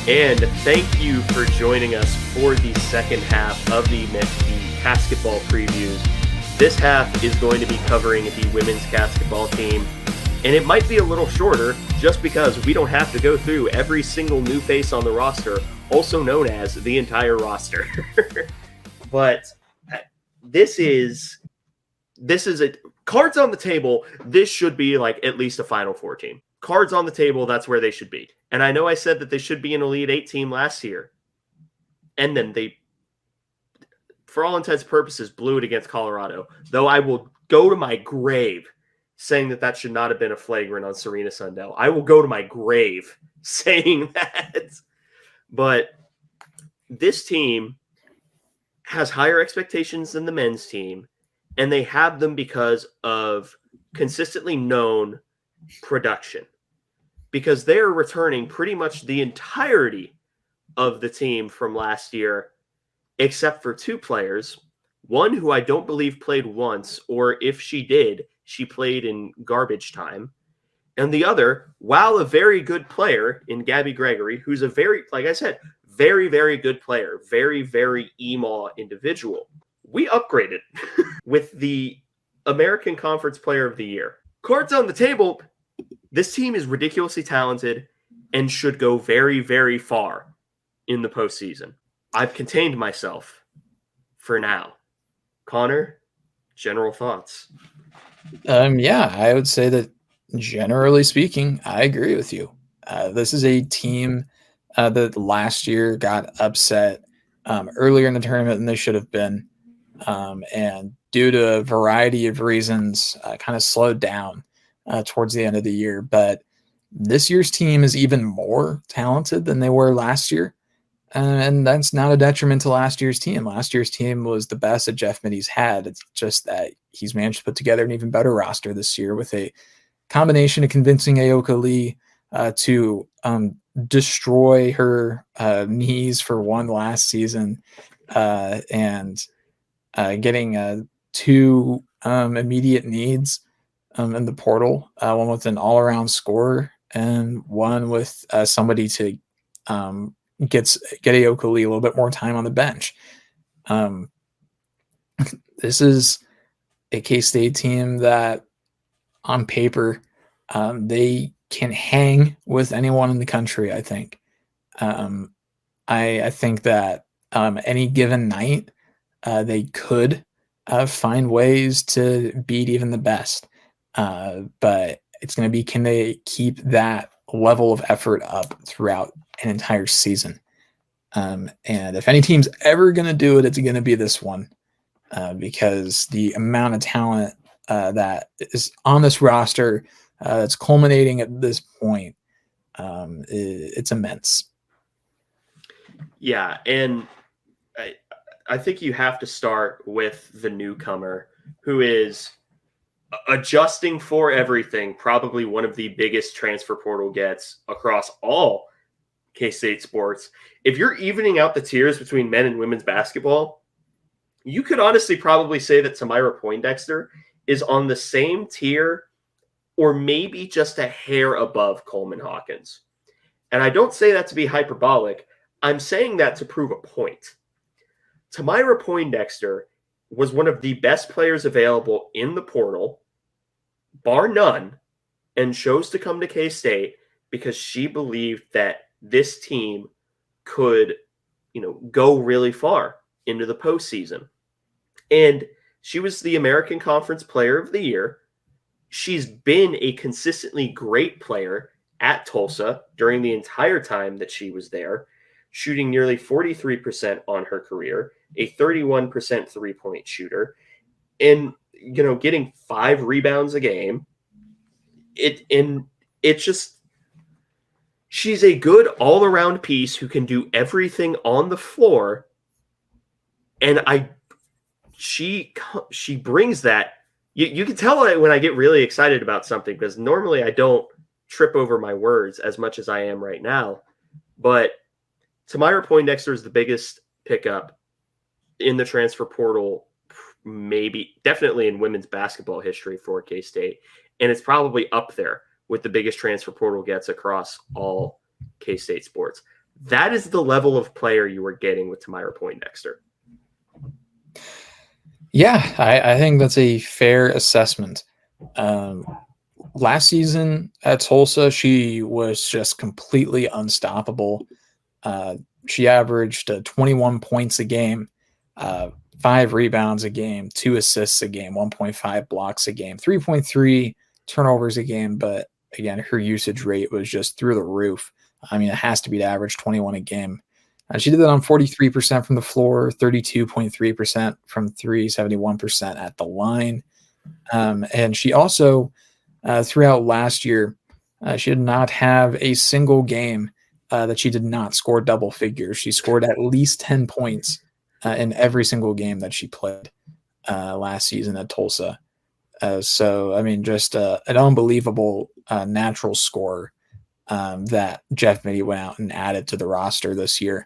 And thank you for joining us for the second half of the Catsketball previews. This half is going to be covering the women's Catsketball team, and it might be a little shorter just because we don't have to go through every single new face on the roster, also known as the entire roster. But this is a cards on the table. This should be like at least a Final Four team. Cards on the table, that's where they should be. And I know I said that they should be an Elite Eight team last year. And then they, for all intents and purposes, blew it against Colorado. Though I will go to my grave saying that that should not have been a flagrant on Serena Sundell. I will go to my grave saying that. But this team has higher expectations than the men's team. And they have them because of consistently known production, because they're returning pretty much the entirety of the team from last year, except for two players. One who I don't believe played once, or if she did, she played in garbage time. And the other, while a very good player in Gabby Gregory, who's a very, like I said, very, very good player, very, very EMAW individual. We upgraded with the American Conference Player of the Year. Cards on the table. This team is ridiculously talented and should go very, very far in the postseason. I've contained myself for now. Connor, general thoughts? Yeah, I would say that generally speaking, I agree with you. This is a team that last year got upset earlier in the tournament than they should have been. And due to a variety of reasons, kind of slowed down towards the end of the year. But this year's team is even more talented than they were last year. And that's not a detriment to last year's team. Last year's team was the best that Jeff Mitty's had. It's just that he's managed to put together an even better roster this year with a combination of convincing Aoka Lee to destroy her knees for one last season and getting two immediate needs in the portal, one with an all-around scorer and one with somebody to get Aoka Lee a little bit more time on the bench. This is a K-State team that on paper they can hang with anyone in the country, I think. I think that any given night they could find ways to beat even the best. But it's going to be, can they keep that level of effort up throughout an entire season? And if any team's ever going to do it, it's going to be this one, because the amount of talent that is on this roster that's culminating at this point, it's immense. Yeah, and I think you have to start with the newcomer, who is adjusting for everything, probably one of the biggest transfer portal gets across all K-State sports. If you're evening out the tiers between men and women's basketball, you could honestly probably say that Tamira Poindexter is on the same tier or maybe just a hair above Coleman Hawkins. And I don't say that to be hyperbolic. I'm saying that to prove a point. Tamira Poindexter was one of the best players available in the portal, bar none, and chose to come to K-State because she believed that this team could, go really far into the postseason. And she was the American Conference Player of the Year. She's been a consistently great player at Tulsa during the entire time that she was there, shooting nearly 43% on her career, a 31% three-point shooter, and getting 5 rebounds a game. She's a good all-around piece who can do everything on the floor, and she brings that. You can tell when I get really excited about something, because normally I don't trip over my words as much as I am right now. But Tamira Poindexter is the biggest pickup in the transfer portal, definitely in women's basketball history for K-State. And it's probably up there with the biggest transfer portal gets across all K-State sports. That is the level of player you are getting with Tamira Poindexter. Yeah, I think that's a fair assessment. Last season at Tulsa, she was just completely unstoppable. Uh, she averaged 21 points a game, 5 rebounds a game, 2 assists a game, 1.5 blocks a game, 3.3 turnovers a game. But again, her usage rate was just through the roof. I mean, it has to be to average 21 a game. She did that on 43% from the floor, 32.3% from three, 71% at the line. And she also, throughout last year, she did not have a single game that she did not score double figures. She scored at least 10 points in every single game that she played last season at Tulsa. So, I mean, just an unbelievable natural scorer that Jeff Mittie went out and added to the roster this year.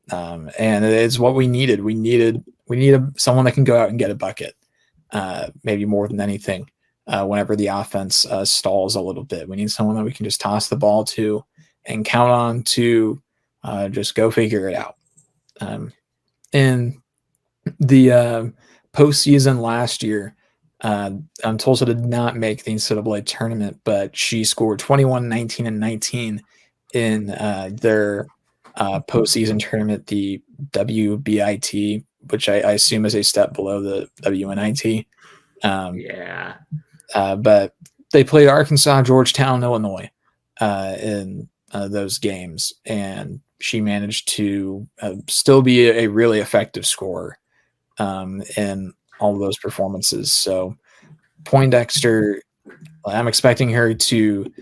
And it's what we needed. We needed someone that can go out and get a bucket, maybe more than anything. Whenever the offense stalls a little bit, we need someone that we can just toss the ball to and count on to just go figure it out. In the postseason last year, Tulsa did not make the NCAA tournament, but she scored 21, 19, and 19 in their postseason tournament, the WBIT, which I assume is a step below the WNIT. Yeah. But they played Arkansas, Georgetown, Illinois in those games, and she managed to still be a really effective scorer in all of those performances. So Poindexter, I'm expecting her to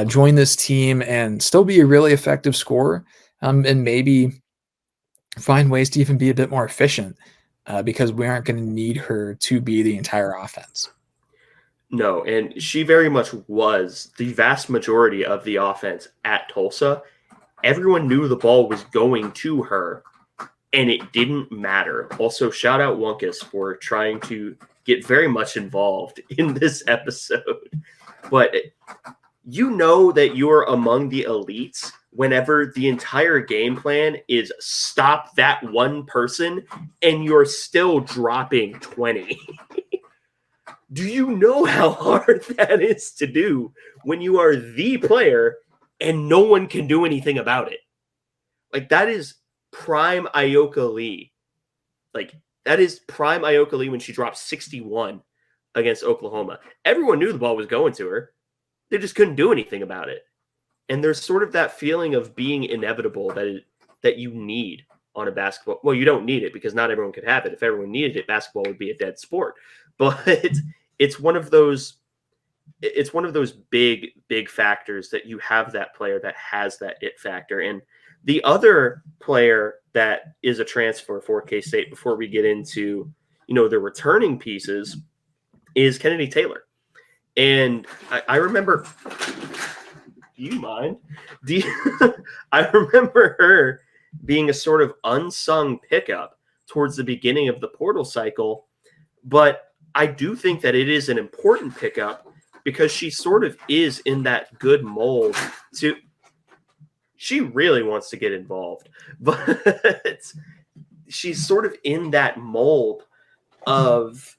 join this team and still be a really effective scorer, and maybe find ways to even be a bit more efficient because we aren't going to need her to be the entire offense. No, and she very much was the vast majority of the offense at Tulsa. Everyone knew the ball was going to her, and it didn't matter. Also, shout out Wunkus for trying to get very much involved in this episode. But you know that you're among the elites whenever the entire game plan is stop that one person and you're still dropping 20. Do you know how hard that is to do when you are the player and no one can do anything about it? Like, that is prime Ayoka Lee. Like, that is prime Ayoka Lee when she dropped 61 against Oklahoma. Everyone knew the ball was going to her. They just couldn't do anything about it. And there's sort of that feeling of being inevitable that you need on a basketball. Well, you don't need it because not everyone could have it. If everyone needed it, basketball would be a dead sport. But it's one of those big factors that you have that player that has that it factor. And the other player that is a transfer for K-State before we get into, the returning pieces is Kennedy Taylor. And I remember, do you mind? I remember her being a sort of unsung pickup towards the beginning of the portal cycle, but I do think that it is an important pickup because she sort of is in that good mold to. She really wants to get involved, but she's sort of in that mold of,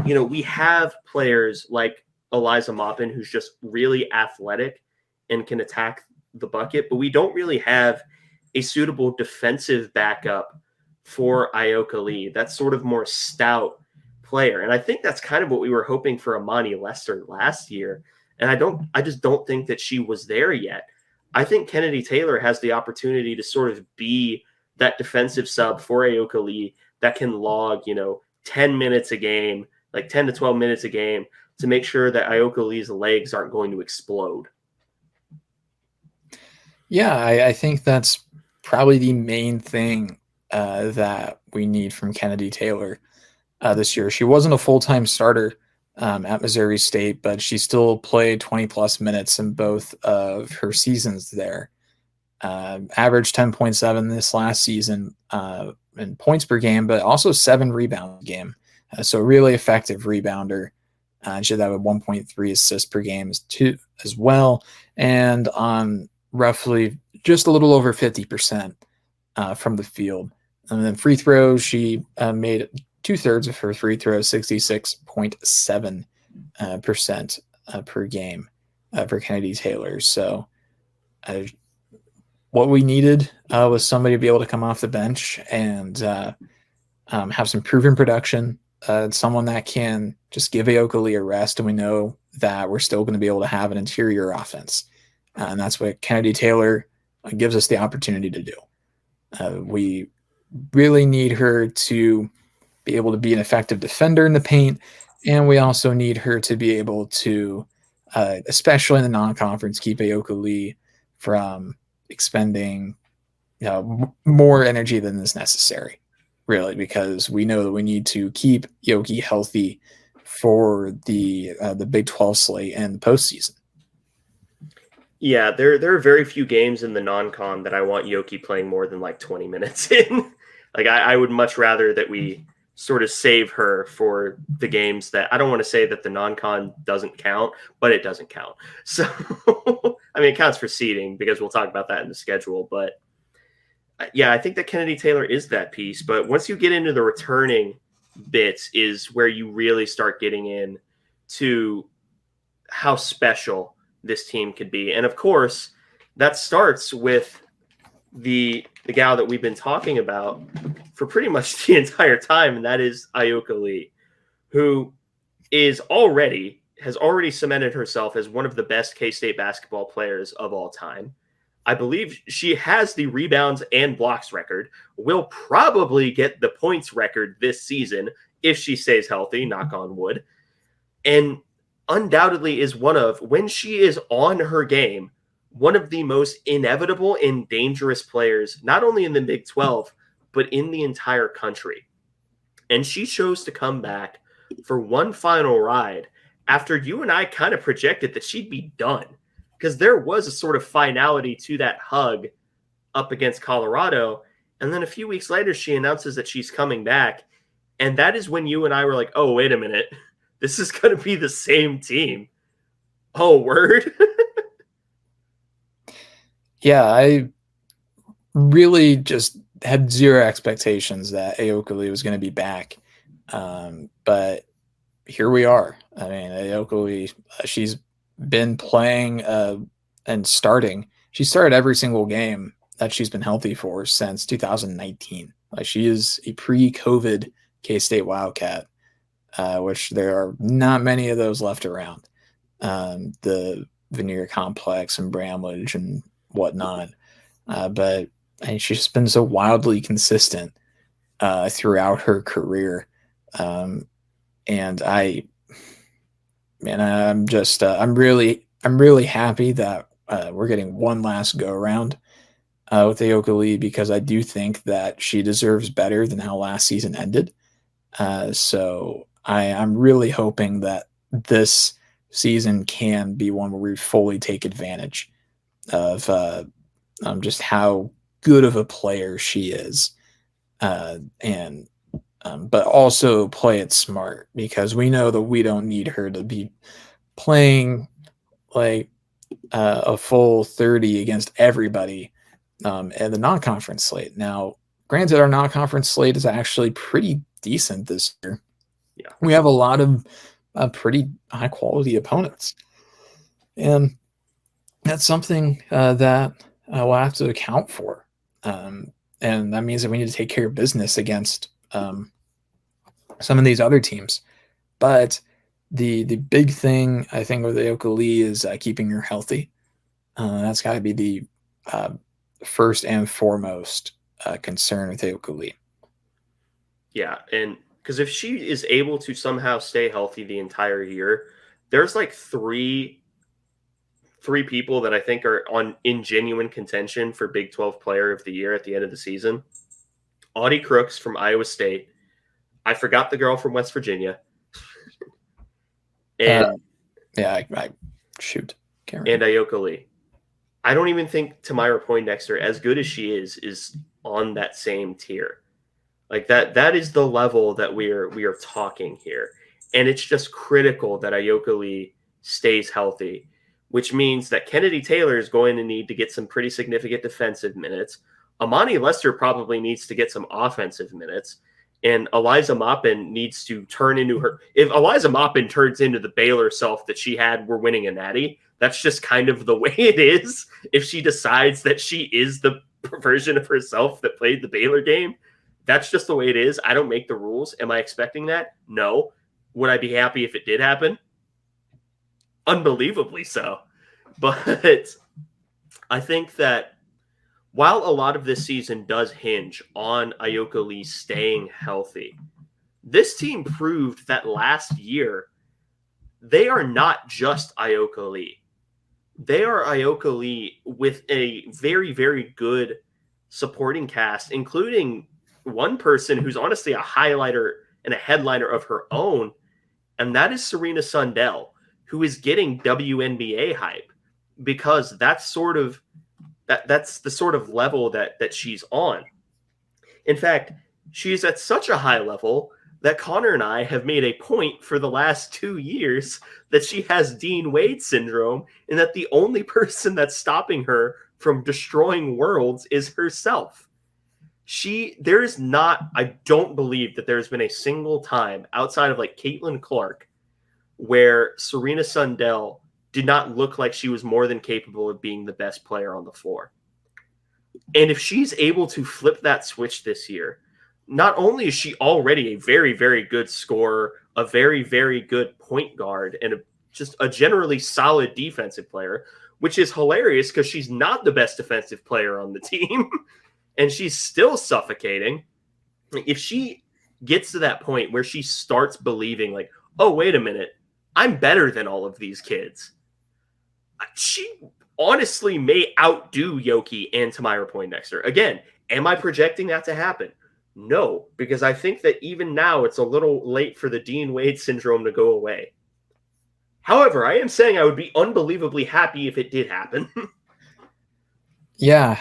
we have players like Eliza Maupin, who's just really athletic and can attack the bucket, but we don't really have a suitable defensive backup for Ayoka Lee. That's sort of more stout player. And I think that's kind of what we were hoping for Amani Lester last year. And I just don't think that she was there yet. I think Kennedy Taylor has the opportunity to sort of be that defensive sub for Ayoka Lee that can log, 10 minutes a game, like 10 to 12 minutes a game, to make sure that Ayoka Lee's legs aren't going to explode. Yeah, I think that's probably the main thing that we need from Kennedy Taylor this year. She wasn't a full-time starter at Missouri State, but she still played 20-plus minutes in both of her seasons there. Averaged 10.7 this last season in points per game, but also 7 rebounds a game. So a really effective rebounder. She had that with 1.3 assists per game as well. And on roughly just a little over 50% from the field. And then free throws, she made 2/3 of her free throws, 66.7% per game for Kennedy Taylor. So what we needed was somebody to be able to come off the bench and have some proven production, someone that can just give Aoka Lee a rest, and we know that we're still going to be able to have an interior offense. And that's what Kennedy Taylor gives us the opportunity to do. We really need her to be able to be an effective defender in the paint, and we also need her to be able to, especially in the non-conference, keep Aoka Lee from expending more energy than is necessary, really, because we know that we need to keep Yoki healthy for the Big 12 slate and the postseason. Yeah, there are very few games in the non-con that I want Yoki playing more than like 20 minutes in. Like I would much rather that we sort of save her for the games that I don't want to say that the non-con doesn't count, but it doesn't count. So I mean, it counts for seeding because we'll talk about that in the schedule. But yeah, I think that Kennedy Taylor is that piece. But once you get into the returning bits is where you really start getting in to how special this team could be. And of course, that starts with the gal that we've been talking about for pretty much the entire time, and that is Aoka Lee, who has already cemented herself as one of the best K-State basketball players of all time. I believe she has the rebounds and blocks record, will probably get the points record this season if she stays healthy, knock on wood, and undoubtedly is one of, when she is on her game, one of the most inevitable and dangerous players, not only in the Big 12, but in the entire country. And she chose to come back for one final ride after you and I kind of projected that she'd be done, because there was a sort of finality to that hug up against Colorado. And then a few weeks later, she announces that she's coming back. And that is when you and I were like, oh, wait a minute. This is going to be the same team. Oh, word. Yeah, I really just had zero expectations that Aoka Lee was going to be back. But here we are. I mean, Aoka Lee, she's been playing and starting. She started every single game that she's been healthy for since 2019. Like, she is a pre-COVID K-State Wildcat, which there are not many of those left around. The Veneer Complex and Bramlage and whatnot. But she's been so wildly consistent throughout her career. And I'm really happy that we're getting one last go around with Aoka Lee, because I do think that she deserves better than how last season ended. So I'm really hoping that this season can be one where we fully take advantage of just how good of a player she is, but also play it smart, because we know that we don't need her to be playing like a full 30 against everybody in the non-conference slate. Now, granted, our non-conference slate is actually pretty decent this year. Yeah, we have a lot of pretty high-quality opponents, and that's something that we'll have to account for. And that means that we need to take care of business against some of these other teams. But the big thing, I think, with Aoka Lee is keeping her healthy. That's got to be the first and foremost concern with Aoka Lee. Yeah, and because if she is able to somehow stay healthy the entire year, there's like three people that I think are in genuine contention for Big 12 Player of the Year at the end of the season. Audie Crooks from Iowa State. I forgot the girl from West Virginia. And I shoot. And Aoka Lee. I don't even think Tamira Poindexter, as good as she is on that same tier. Like that is the level that we are talking here. And it's just critical that Aoka Lee stays healthy. which means that Kennedy Taylor is going to need to get some pretty significant defensive minutes. Amani Lester probably needs to get some offensive minutes. And Eliza Maupin needs to turn into her. If Eliza Maupin turns into the Baylor self that she had, we're winning a natty. That's just kind of the way it is. If she decides that she is the version of herself that played the Baylor game, that's just the way it is. I don't make the rules. Am I expecting that? No. Would I be happy if it did happen? Unbelievably so. But I think that while a lot of this season does hinge on Ayoka Lee staying healthy, this team proved that last year they are not just Ayoka Lee. They are Ayoka Lee with a very, very good supporting cast, including one person who's honestly a highlighter and a headliner of her own, and that is Serena Sundell, who is getting WNBA hype because that's the sort of level that she's on. In fact, she's at such a high level that Connor and I have made a point for the last 2 years that she has Dean Wade syndrome and that the only person that's stopping her from destroying worlds is herself. I don't believe that there's been a single time outside of like Caitlin Clark where Serena Sundell did not look like she was more than capable of being the best player on the floor. And if she's able to flip that switch this year, not only is she already a very, very good scorer, a very, very good point guard, and just a generally solid defensive player, which is hilarious because she's not the best defensive player on the team, and she's still suffocating. If she gets to that point where she starts believing like, oh, wait a minute, I'm better than all of these kids, she honestly may outdo Yoki and Tamira Poindexter. Again, am I projecting that to happen? No, because I think that even now it's a little late for the Dean Wade syndrome to go away. However, I am saying I would be unbelievably happy if it did happen. Yeah,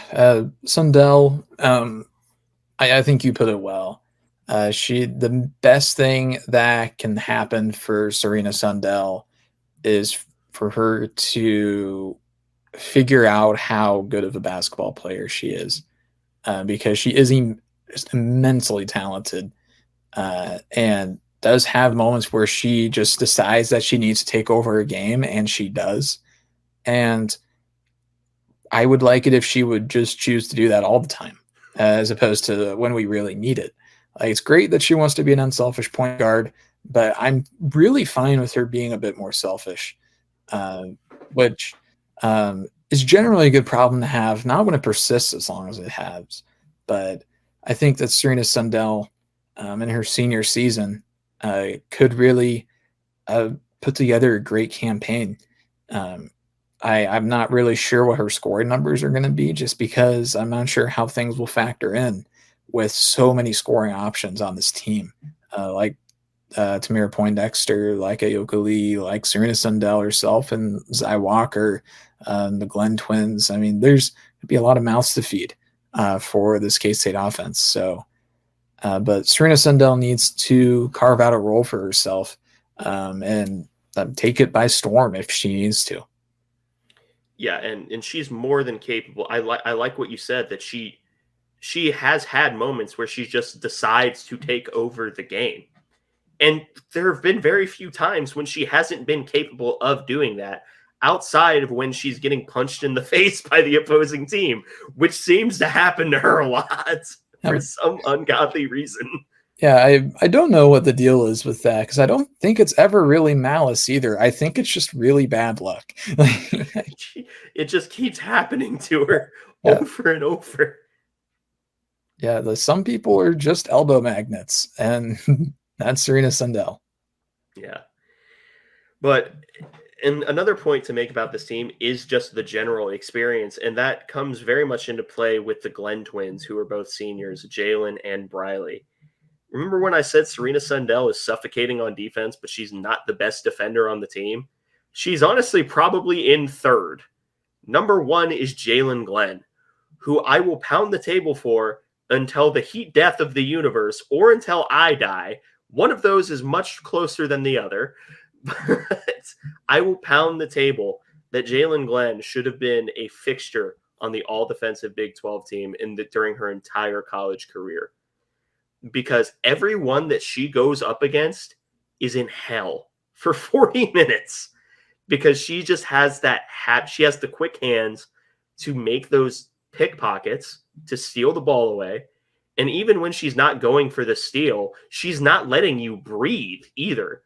Sundell, I think you put it well. The best thing that can happen for Serena Sundell is for her to figure out how good of a basketball player she is, because she is just immensely talented, and does have moments where she just decides that she needs to take over a game, and she does. And I would like it if she would just choose to do that all the time, as opposed to when we really need it. Like, it's great that she wants to be an unselfish point guard, but I'm really fine with her being a bit more selfish, which is generally a good problem to have, not when it persists as long as it has. But I think that Serena Sundell in her senior season could really put together a great campaign. I'm not really sure what her scoring numbers are going to be, just because I'm not sure how things will factor in with so many scoring options on this team, like Tamira Poindexter, like Ayoka Lee, like Serena Sundell herself, and Zy Walker, the Glenn twins. I mean, there's going to be a lot of mouths to feed for this K-State offense. So, but Serena Sundell needs to carve out a role for herself and take it by storm if she needs to. Yeah, and she's more than capable. I like what you said, that she has had moments where she just decides to take over the game. And there have been very few times when she hasn't been capable of doing that, outside of when she's getting punched in the face by the opposing team, which seems to happen to her a lot for some ungodly reason. Yeah, I don't know what the deal is with that, because I don't think it's ever really malice either. I think it's just really bad luck. It just keeps happening to her over and over. Yeah, some people are just elbow magnets, and that's Serena Sundell. Yeah. And another point to make about this team is just the general experience, and that comes very much into play with the Glenn twins, who are both seniors, Jalen and Briley. Remember when I said Serena Sundell is suffocating on defense, but she's not the best defender on the team? She's honestly probably in third. Number one is Jalen Glenn, who I will pound the table for until the heat death of the universe or until I die. One of those is much closer than the other. But I will pound the table that Jalen Glenn should have been a fixture on the all-defensive Big 12 team during her entire college career, because everyone that she goes up against is in hell for 40 minutes, because she just has she has the quick hands to make those pickpockets, to steal the ball away. And even when she's not going for the steal, she's not letting you breathe either.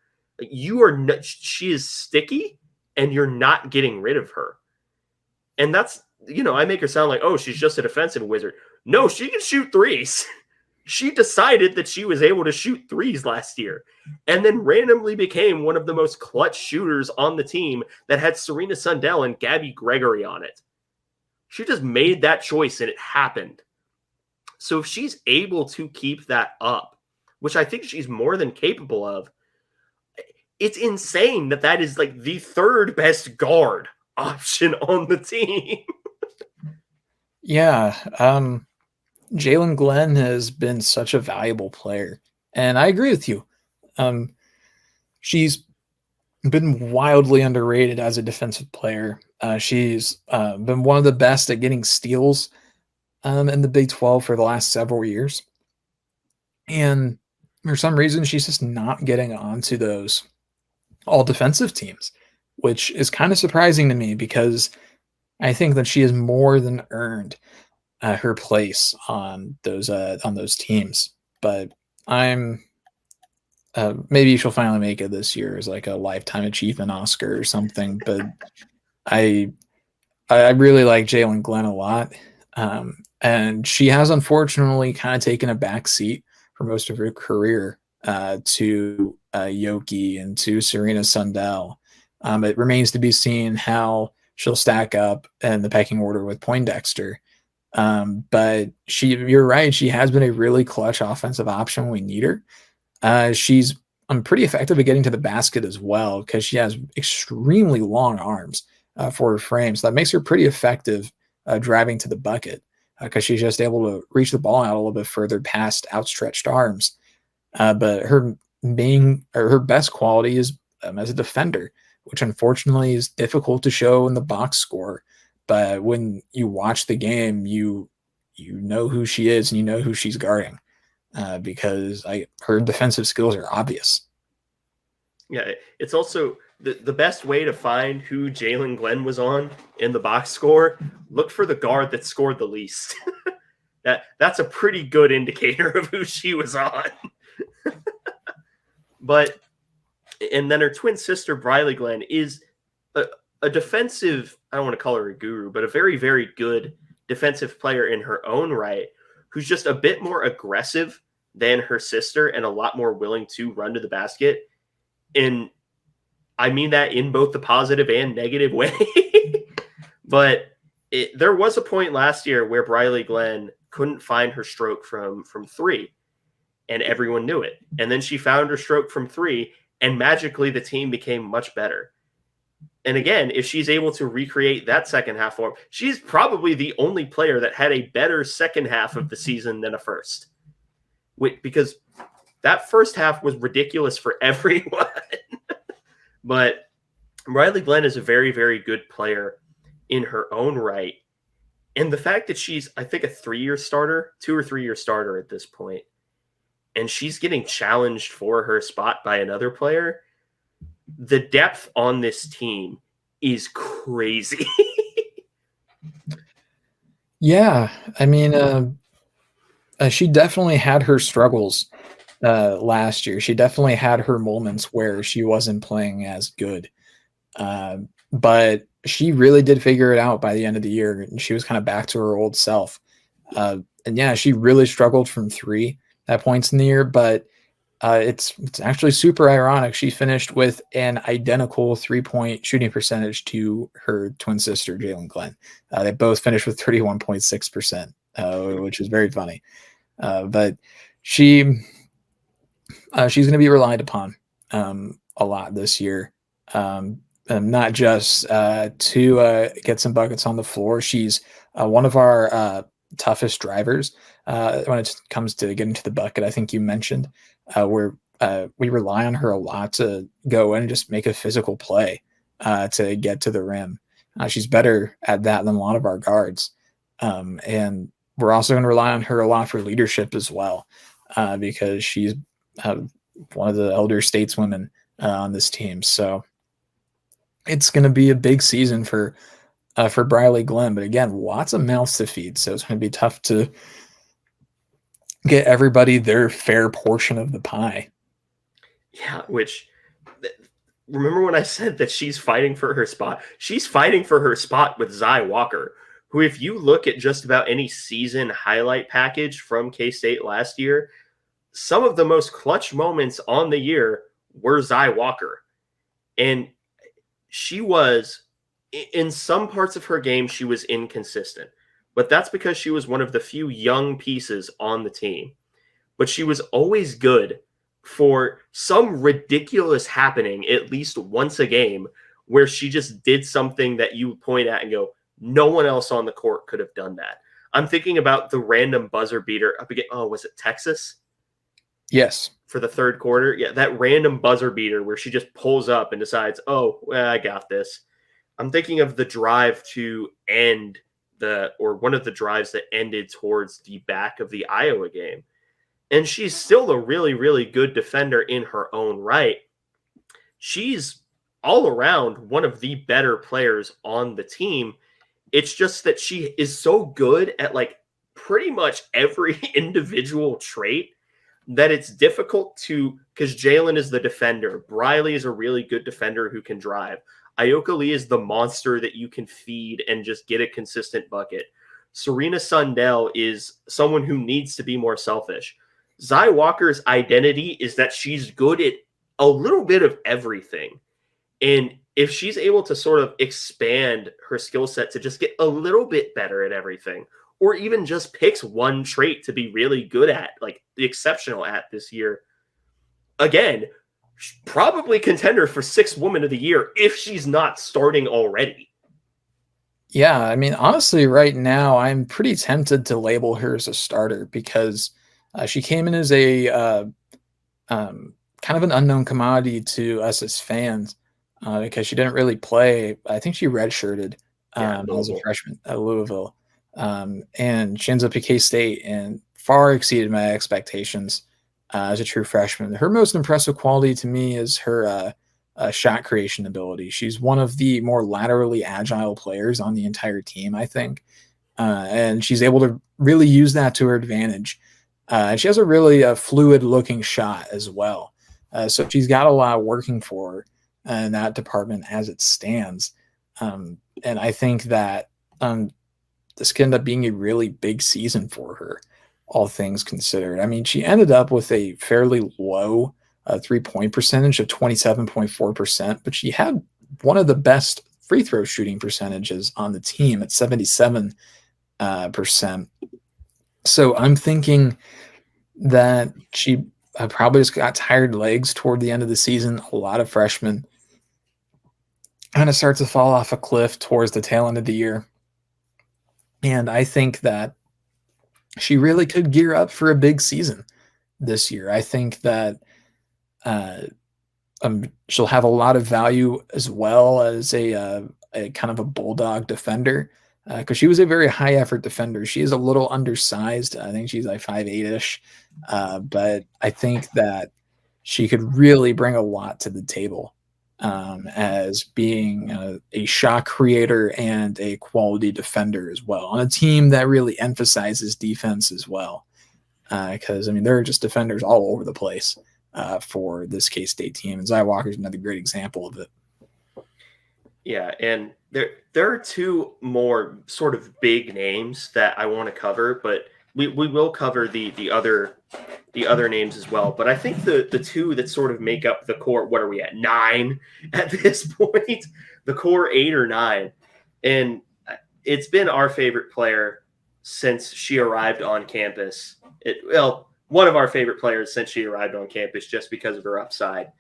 She is sticky, and you're not getting rid of her. And that's, I make her sound like, oh, she's just a defensive wizard. No, she can shoot threes. She decided that she was able to shoot threes last year, and then randomly became one of the most clutch shooters on the team that had Serena Sundell and Gabby Gregory on it. She just made that choice, and it happened. So if she's able to keep that up, which I think she's more than capable of, it's insane that is like the third best guard option on the team. Yeah. Jalen Glenn has been such a valuable player, and I agree with you. She's been wildly underrated as a defensive player. She's been one of the best at getting steals in the Big 12 for the last several years. And for some reason, she's just not getting onto those all defensive teams, which is kind of surprising to me, because I think that she has more than earned her place on those teams. But I'm maybe she'll finally make it this year as like a lifetime achievement Oscar or something. But I really like Jalen Glenn a lot, and she has unfortunately kind of taken a back seat for most of her career to Yoki and to Serena Sundell. It remains to be seen how she'll stack up in the pecking order with Poindexter. But you're right, she has been a really clutch offensive option when we need her. She's pretty effective at getting to the basket as well, because she has extremely long arms for her frame. So that makes her pretty effective driving to the bucket, because she's just able to reach the ball out a little bit further past outstretched arms. But her best quality is as a defender, which unfortunately is difficult to show in the box score. But when you watch the game, you know who she is and you know who she's guarding, because her defensive skills are obvious. Yeah, it's also the best way to find who Jalen Glenn was on in the box score. Look for the guard that scored the least. That's a pretty good indicator of who she was on. And then her twin sister, Briley Glenn, is a defensive, I don't want to call her a guru, but a very, very good defensive player in her own right, who's just a bit more aggressive than her sister and a lot more willing to run to the basket. And I mean that in both the positive and negative way. But there was a point last year where Briley Glenn couldn't find her stroke from three, and everyone knew it. And then she found her stroke from three, and magically the team became much better. And again, if she's able to recreate that second half form, she's probably the only player that had a better second half of the season than a first. Because that first half was ridiculous for everyone. But Riley Glenn is a very, very good player in her own right. And the fact that she's, I think, a 2 or 3 year starter at this point, and she's getting challenged for her spot by another player, the depth on this team is crazy. Yeah, I mean, she definitely had her struggles last year. She definitely had her moments where she wasn't playing as good. But she really did figure it out by the end of the year, and she was kind of back to her old self. And yeah, she really struggled from three at points in the year, but it's actually super ironic. She finished with an identical 3-point shooting percentage to her twin sister, Jalen Glenn. They both finished with 31.6%, which is very funny. But she's going to be relied upon a lot this year. Not just to get some buckets on the floor. She's one of our toughest drivers when it comes to getting to the bucket. I think you mentioned where we rely on her a lot to go in and just make a physical play to get to the rim. She's better at that than a lot of our guards. And we're also going to rely on her a lot for leadership as well, because she's one of the elder stateswomen on this team. So it's going to be a big season for Briley Glenn. But again, lots of mouths to feed. So it's going to be tough to get everybody their fair portion of the pie. Yeah, which remember when I said that she's fighting for her spot? She's fighting for her spot with Zy Walker, who, if you look at just about any season highlight package from K-State last year, some of the most clutch moments on the year were Zy Walker. And she was, in some parts of her game, she was inconsistent. But that's because she was one of the few young pieces on the team. But she was always good for some ridiculous happening at least once a game where she just did something that you point at and go, no one else on the court could have done that. I'm thinking about the random buzzer beater up again. Oh, was it Texas? Yes. For the third quarter. Yeah, that random buzzer beater where she just pulls up and decides, oh, well, I got this. I'm thinking of the drive to end one of the drives that ended towards the back of the Iowa game. And she's still a really, really good defender in her own right. She's all around one of the better players on the team. It's just that she is so good at like pretty much every individual trait that it's difficult to, because Jalen is the defender. Briley is a really good defender who can drive. Ayoka Lee is the monster that you can feed and just get a consistent bucket. Serena Sundell is someone who needs to be more selfish. Zy Walker's identity is that she's good at a little bit of everything. And if she's able to sort of expand her skill set to just get a little bit better at everything, or even just picks one trait to be really good at, like the exceptional at this year, again, probably contender for 6th Woman of the Year if she's not starting already. Yeah, I mean, honestly, right now, I'm pretty tempted to label her as a starter because she came in as a kind of an unknown commodity to us as fans because she didn't really play. I think she redshirted as a freshman at Louisville. And she ends up at K-State and far exceeded my expectations as a true freshman. Her most impressive quality to me is her shot creation ability. She's one of the more laterally agile players on the entire team, I think. And she's able to really use that to her advantage. And she has a really fluid-looking shot as well. So she's got a lot working for her in that department as it stands. And I think that this could end up being a really big season for her, all things considered. I mean, she ended up with a fairly low 3-point percentage of 27.4%, but she had one of the best free throw shooting percentages on the team at 77%. So I'm thinking that she probably just got tired legs toward the end of the season. A lot of freshmen kind of start to fall off a cliff towards the tail end of the year. And I think that she really could gear up for a big season this year. I think that she'll have a lot of value as well as a kind of a bulldog defender because she was a very high effort defender. She is a little undersized. I think she's like 5'8"ish, but I think that she could really bring a lot to the table as being a shot creator and a quality defender as well on a team that really emphasizes defense as well. Because I mean, there are just defenders all over the place for this K-State team, and Zy Walker is another great example of it. Yeah, and there are two more sort of big names that I want to cover, but we will cover the other names as well. But I think the two that sort of make up the core, what are we at, 9 at this point? The core 8 or 9. And it's been our favorite player since she arrived on campus. One of our favorite players since she arrived on campus just because of her upside.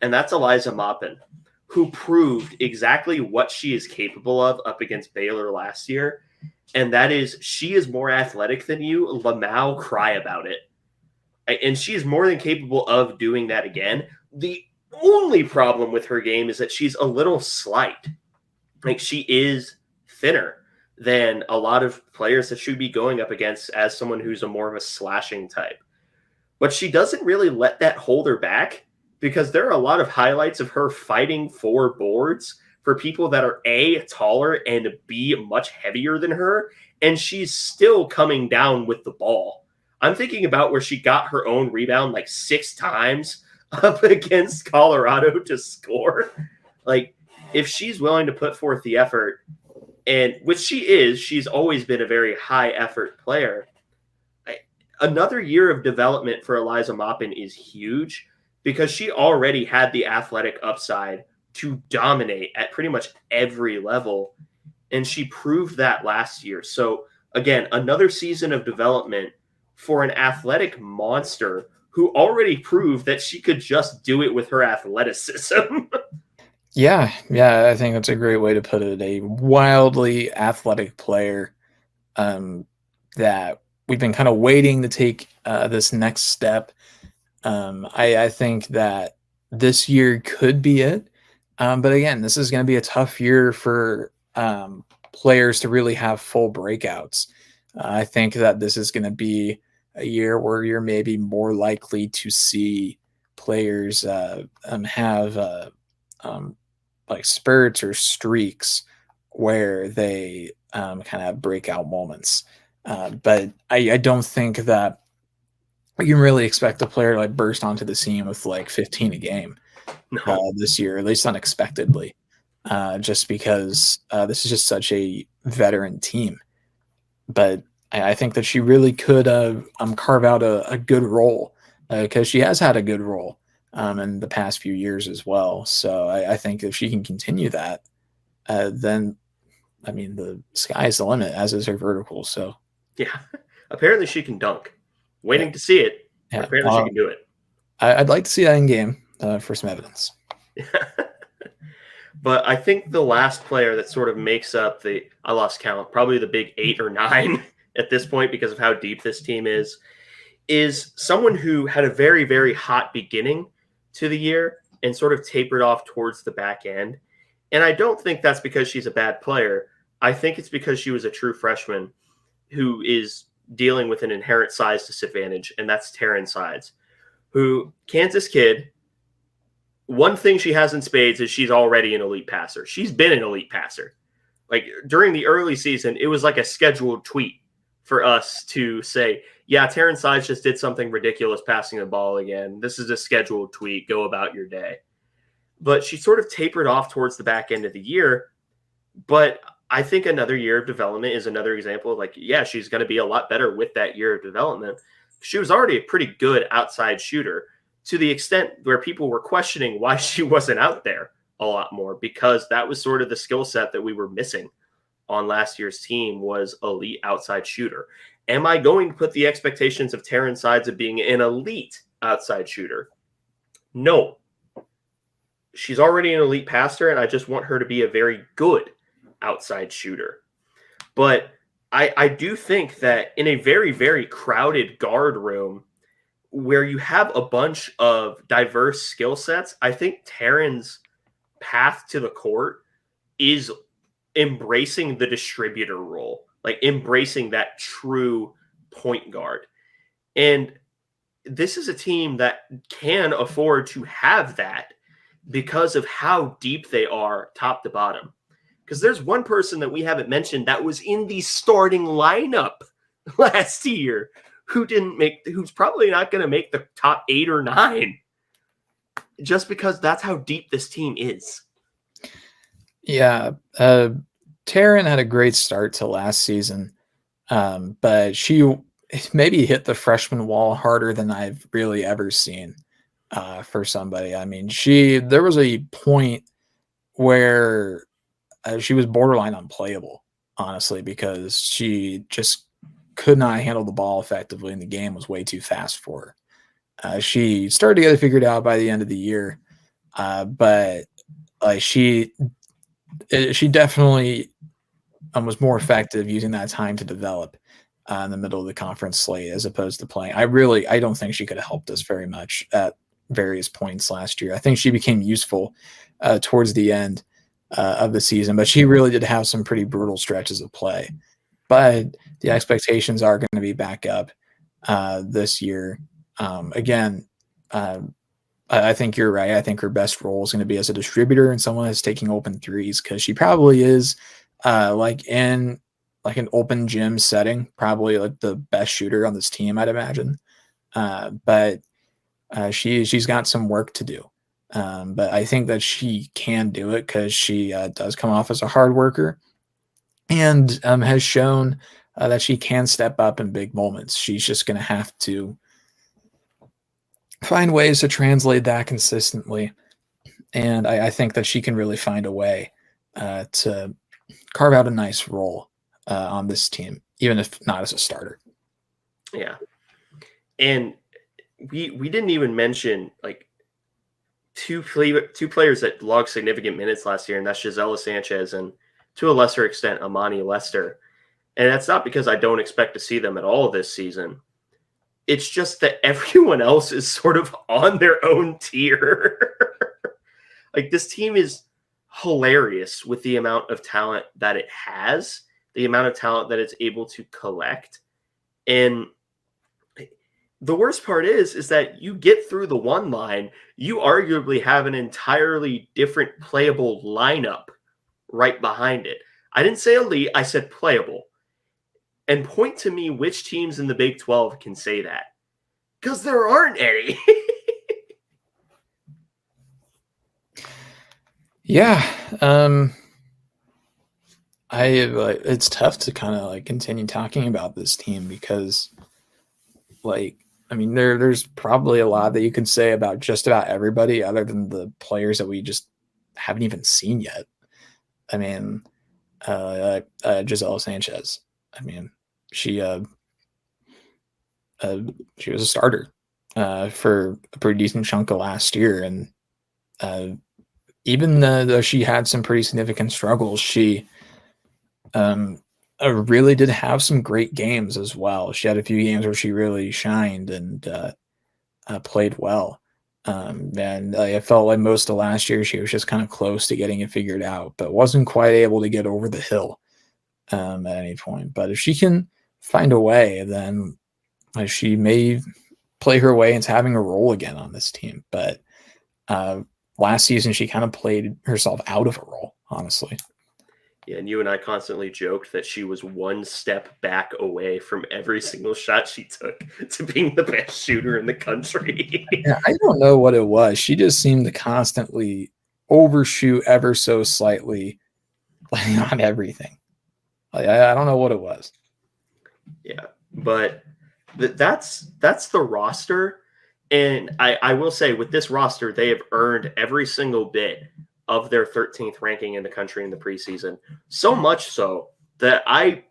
And that's Eliza Maupin, who proved exactly what she is capable of up against Baylor last year. And that is, she is more athletic than you. Lamau, cry about it. And she is more than capable of doing that again. The only problem with her game is that she's a little slight. Like, she is thinner than a lot of players that she'd be going up against as someone who's a more of a slashing type. But she doesn't really let that hold her back, because there are a lot of highlights of her fighting for boards for people that are A, taller, and B, much heavier than her, and she's still coming down with the ball. I'm thinking about where she got her own rebound like 6 times up against Colorado to score. Like, if she's willing to put forth the effort, and which she is, she's always been a very high effort player. Another year of development for Eliza Maupin is huge, because she already had the athletic upside to dominate at pretty much every level, and she proved that last year. So again, another season of development for an athletic monster who already proved that she could just do it with her athleticism. Yeah, I think that's a great way to put it. A wildly athletic player that we've been kind of waiting to take this next step. I think that this year could be it. But again, this is going to be a tough year for players to really have full breakouts. I think that this is going to be a year where you're maybe more likely to see players have like spurts or streaks where they kind of have breakout moments. But I don't think that you can really expect a player to like burst onto the scene with like 15 a game this year, at least unexpectedly, just because this is just such a veteran team. But I think that she really could carve out a good role, because she has had a good role in the past few years as well. So I think if she can continue that, then I mean the sky's the limit, as is her vertical. So yeah, apparently she can dunk. Waiting to see it. Yeah. Apparently she can do it. I'd like to see that in game for some evidence. But I think the last player that sort of makes up I lost count, probably the big 8 or 9 at this point because of how deep this team is someone who had a very, very hot beginning to the year and sort of tapered off towards the back end. And I don't think that's because she's a bad player. I think it's because she was a true freshman who is dealing with an inherent size disadvantage, and that's Taryn Sides, who, Kansas kid. One thing she has in spades is she's already an elite passer. She's been an elite passer. Like, during the early season, it was like a scheduled tweet for us to say, yeah, Taryn Sides just did something ridiculous passing the ball again. This is a scheduled tweet. Go about your day. But she sort of tapered off towards the back end of the year. But I think another year of development is another example of, like, yeah, she's going to be a lot better with that year of development. She was already a pretty good outside shooter, to the extent where people were questioning why she wasn't out there a lot more, because that was sort of the skill set that we were missing on last year's team, was elite outside shooter. Am I going to put the expectations of Taryn Sides of being an elite outside shooter? No. She's already an elite passer, and I just want her to be a very good outside shooter. But I do think that in a very, very crowded guard room where you have a bunch of diverse skill sets, I think Taryn's path to the court is embracing the distributor role, like embracing that true point guard. And this is a team that can afford to have that because of how deep they are top to bottom. Because there's one person that we haven't mentioned that was in the starting lineup last year who's probably not going to make the top 8 or 9, just because that's how deep this team is. Yeah. Taryn had a great start to last season, but she maybe hit the freshman wall harder than I've really ever seen for somebody. I mean, there was a point where she was borderline unplayable, honestly, because she just could not handle the ball effectively, and the game was way too fast for her. She started to get it figured out by the end of the year, but like she definitely was more effective using that time to develop in the middle of the conference slate as opposed to playing. I don't think she could have helped us very much at various points last year. I think she became useful towards the end, of the season, but she really did have some pretty brutal stretches of play. But the expectations are going to be back up this year. Again, I think you're right. I think her best role is going to be as a distributor and someone that's taking open threes, because she probably is like in like an open gym setting, probably like the best shooter on this team, I'd imagine. But she's got some work to do. But I think that she can do it because she does come off as a hard worker and has shown that she can step up in big moments. She's just going to have to find ways to translate that consistently. And I think that she can really find a way to carve out a nice role on this team, even if not as a starter. Yeah. And we didn't even mention like two players that logged significant minutes last year, and that's Gisela Sanchez and to a lesser extent Amani Lester. And that's not because I don't expect to see them at all this season. It's just that everyone else is sort of on their own tier. Like, this team is hilarious with the amount of talent that it has, the amount of talent that it's able to collect. And the worst part is that you get through the one line, you arguably have an entirely different playable lineup right behind it. I didn't say elite, I said playable. And point to me which teams in the Big 12 can say that. Because there aren't any. Yeah. It's tough to kind of like continue talking about this team because like, I mean, there's probably a lot that you can say about just about everybody other than the players that we just haven't even seen yet. I mean, Gisela Sanchez. I mean, she was a starter for a pretty decent chunk of last year, and even though she had some pretty significant struggles, she really did have some great games as well. She had a few games where she really shined and played well. And I felt like most of last year she was just kind of close to getting it figured out, but wasn't quite able to get over the hill at any point. But if she can find a way, then she may play her way into having a role again on this team. But last season, she kind of played herself out of a role, honestly. Yeah, and you and I constantly joked that she was one step back away from every single shot she took to being the best shooter in the country. Yeah, I don't know what it was. She just seemed to constantly overshoot ever so slightly on everything. Like, I don't know what it was. Yeah, but that's the roster. And I will say with this roster, they have earned every single bit of their 13th ranking in the country in the preseason. So much so that I've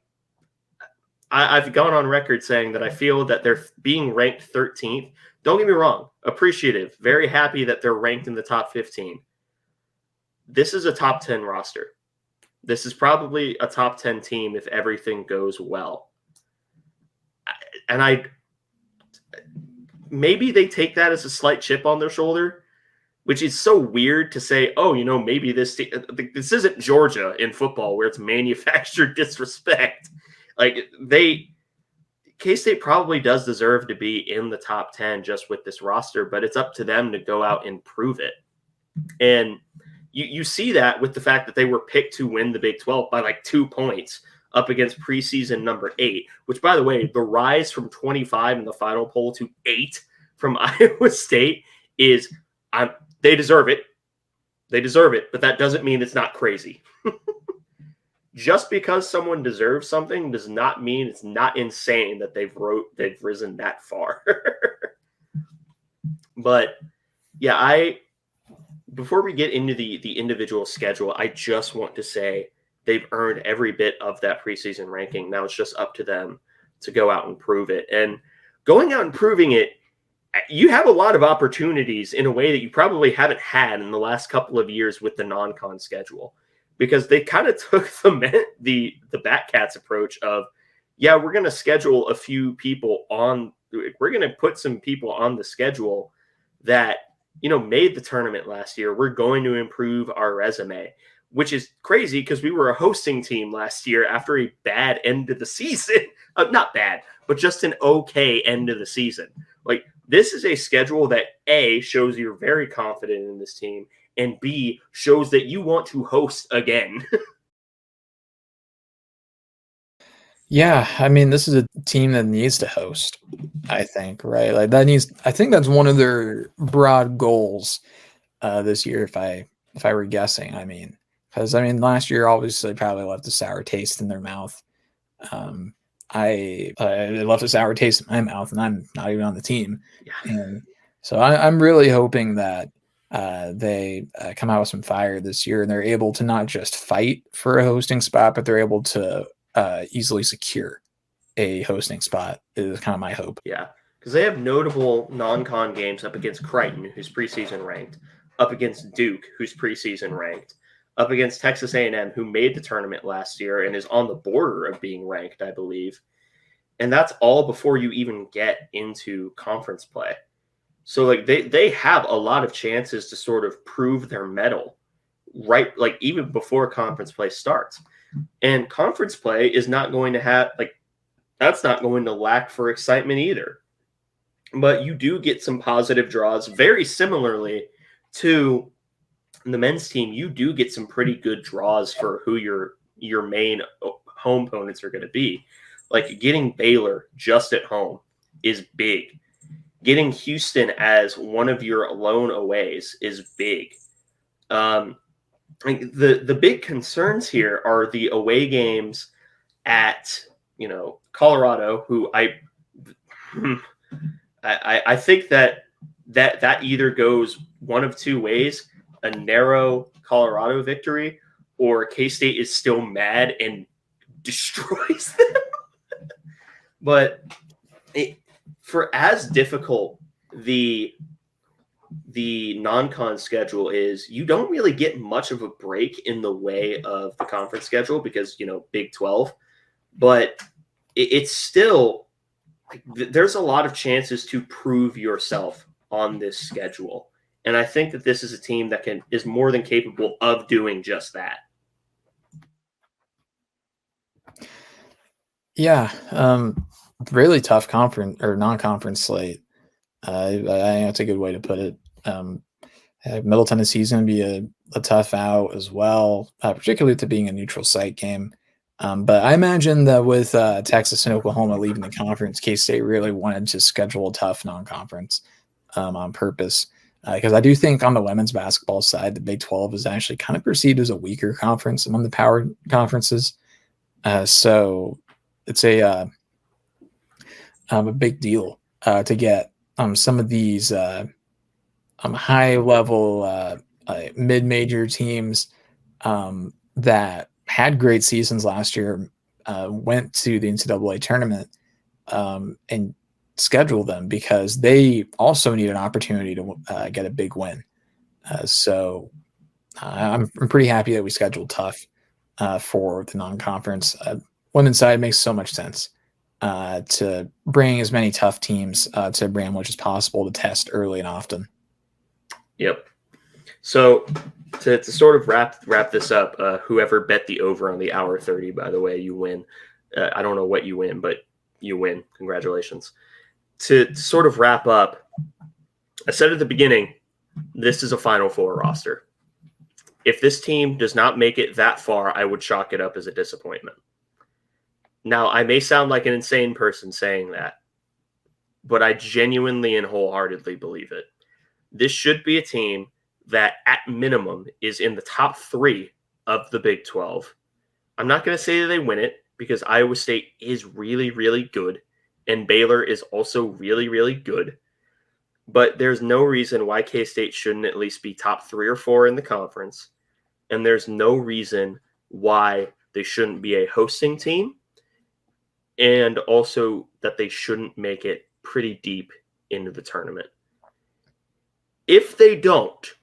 gone on record saying that I feel that they're being ranked 13th. Don't get me wrong, appreciative, very happy that they're ranked in the top 15. This is a top 10 roster. This is probably a top 10 team if everything goes well. And maybe they take that as a slight chip on their shoulder, which is so weird to say, oh, maybe this isn't Georgia in football where it's manufactured disrespect. Like, K-State probably does deserve to be in the top 10 just with this roster, but it's up to them to go out and prove it. And you see that with the fact that they were picked to win the Big 12 by like 2 points up against preseason number 8, which, by the way, the rise from 25 in the final poll to 8 from Iowa State is they deserve it. They deserve it, but that doesn't mean it's not crazy. Just because someone deserves something does not mean it's not insane that they've risen that far. But yeah, before we get into the individual schedule, I just want to say they've earned every bit of that preseason ranking. Now it's just up to them to go out and prove it. And going out and proving it, you have a lot of opportunities in a way that you probably haven't had in the last couple of years with the non-con schedule, because they kind of took the Batcats approach of, yeah, we're going to schedule a few people we're going to put some people on the schedule that, made the tournament last year. We're going to improve our resume. which is crazy because we were a hosting team last year after a bad end of the season. Not bad, but just an okay end of the season. Like, this is a schedule that A, shows you're very confident in this team, and B, shows that you want to host again. Yeah, I mean, this is a team that needs to host, I think, right? Like I think that's one of their broad goals this year if I were guessing. I mean, because I mean last year obviously probably left a sour taste in their mouth. Um, it left a sour taste in my mouth, and I'm not even on the team. Yeah. And so I'm really hoping that they come out with some fire this year, and they're able to not just fight for a hosting spot, but they're able to easily secure a hosting spot. Is kind of my hope. Yeah, because they have notable non-con games up against Crichton, who's preseason ranked, up against Duke, who's preseason ranked, up against Texas A&M, who made the tournament last year and is on the border of being ranked, I believe. And that's all before you even get into conference play. So like they have a lot of chances to sort of prove their mettle, right? Like even before conference play starts. And conference play is not going to have that's not going to lack for excitement either. But you do get some positive draws. Very similarly to the men's team, you do get some pretty good draws for who your main home opponents are going to be. Like getting Baylor just at home is big. Getting Houston as one of your lone aways is big. The big concerns here are the away games at Colorado, who I think that either goes one of two ways: a narrow Colorado victory, or K-State is still mad and destroys them. But for as difficult the non-con schedule is, you don't really get much of a break in the way of the conference schedule because, Big 12. But it's still, there's a lot of chances to prove yourself on this schedule. And I think that this is a team that is more than capable of doing just that. Yeah, really tough conference or non-conference slate. I think that's a good way to put it. Middle Tennessee is going to be a tough out as well, particularly to being a neutral site game. But I imagine that with Texas and Oklahoma leaving the conference, K-State really wanted to schedule a tough non-conference on purpose. Because I do think on the women's basketball side, the Big 12 is actually kind of perceived as a weaker conference among the power conferences. So it's a big deal to get some of these high-level mid-major teams that had great seasons last year, went to the NCAA tournament and schedule them because they also need an opportunity to get a big win. So I'm pretty happy that we scheduled tough for the non-conference. Women's side makes so much sense to bring as many tough teams to Bramlage as possible to test early and often. Yep. So to sort of wrap this up, whoever bet the over on the hour 30, by the way, you win. I don't know what you win, but you win. Congratulations. To sort of wrap up, I said at the beginning, this is a Final Four roster. If this team does not make it that far, I would chalk it up as a disappointment. Now, I may sound like an insane person saying that, but I genuinely and wholeheartedly believe it. This should be a team that, at minimum, is in the top 3 of the Big 12. I'm not going to say that they win it because Iowa State is really, really good, and Baylor is also really, really good. But there's no reason why K-State shouldn't at least be top 3 or 4 in the conference, and there's no reason why they shouldn't be a hosting team, and also that they shouldn't make it pretty deep into the tournament. If they don't,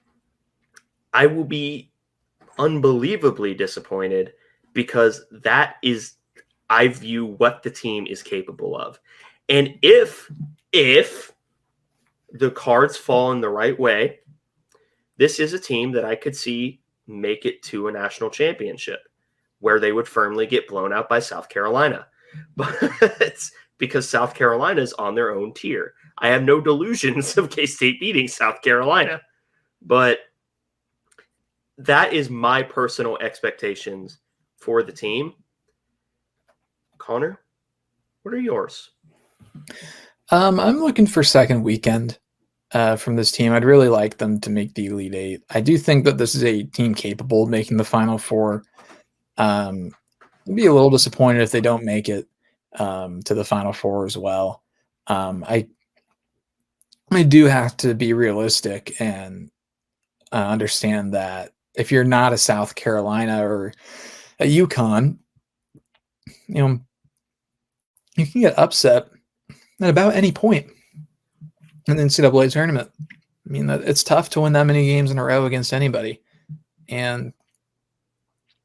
I will be unbelievably disappointed because that is, I view what the team is capable of. And if the cards fall in the right way, this is a team that I could see make it to a national championship where they would firmly get blown out by South Carolina. But it's because South Carolina is on their own tier. I have no delusions of K-State beating South Carolina, but that is my personal expectations for the team. Connor, what are yours? I'm looking for second weekend from this team. I'd really like them to make the Elite Eight. I do think that this is a team capable of making the Final Four. I'd be a little disappointed if they don't make it to the Final Four as well. I do have to be realistic and understand that if you're not a South Carolina or a UConn, you can get upset at about any point in the NCAA tournament. I mean, it's tough to win that many games in a row against anybody. And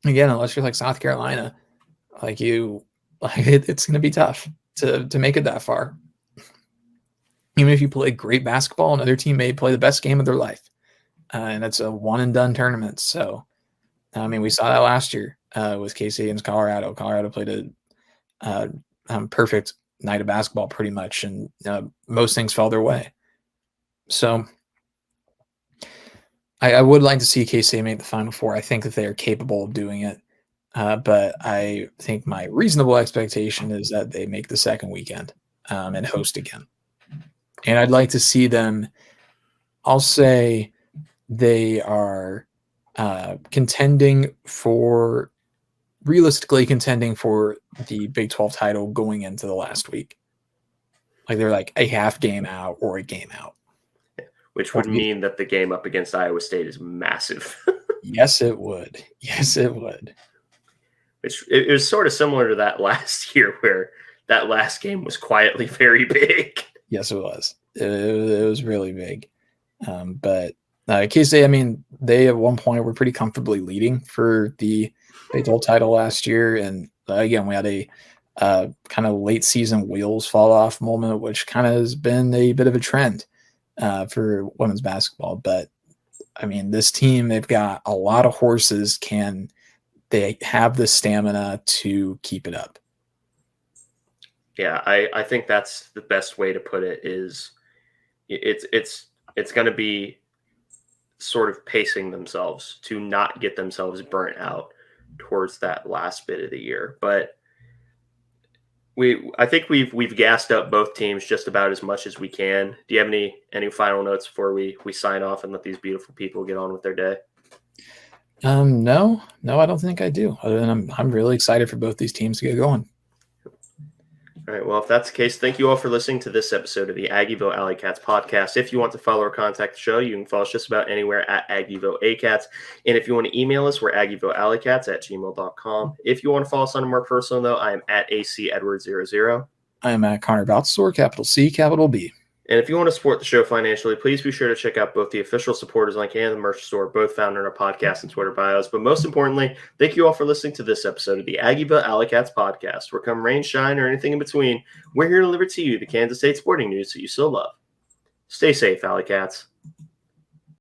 again, unless you're like South Carolina, it's going to be tough to make it that far. Even if you play great basketball, another team may play the best game of their life. And it's a one and done tournament. So, I mean, we saw that last year with K-State against Colorado. Colorado played a perfect night of basketball pretty much, and most things fell their way. So I would like to see K-State make the Final Four. I think that they are capable of doing it. But I think my reasonable expectation is that they make the second weekend and host again. And I'd like to see them, I'll say they are realistically contending for the Big 12 title going into the last week. Like they're like a half game out or a game out. Which would mean that the game up against Iowa State is massive. Yes, it would. Yes, it would. It was sort of similar to that last year where that last game was quietly very big. Yes, it was. It was really big. But K-State, I mean, they at one point were pretty comfortably leading for the Big 12 title last year. And again, we had a kind of late season wheels fall off moment, which kind of has been a bit of a trend for women's basketball. But I mean, this team, they've got a lot of horses. Can they have the stamina to keep it up? Yeah, I think that's the best way to put it. Is it's going to be sort of pacing themselves to not get themselves burnt out towards that last bit of the year. But I think we've gassed up both teams just about as much as we can. Do you have any final notes before we sign off and let these beautiful people get on with their day? No, I don't think I do. Other than I'm really excited for both these teams to get going. All right. Well, if that's the case, thank you all for listening to this episode of the Aggieville Alleycats podcast. If you want to follow or contact the show, you can follow us just about anywhere at Aggieville Alleycats. And if you want to email us, we're AggieVilleAlleycats@gmail.com. If you want to follow us on a more personal though, I am at ACEdward00. I am at Connor Baltzor, capital C, capital B. And if you want to support the show financially, please be sure to check out both the official supporters link and the merch store, both found in our podcast and Twitter bios. But most importantly, thank you all for listening to this episode of the Aggieville Alleycats podcast. Where come rain, shine, or anything in between, we're here to deliver to you the Kansas State sporting news that you so love. Stay safe, Alleycats.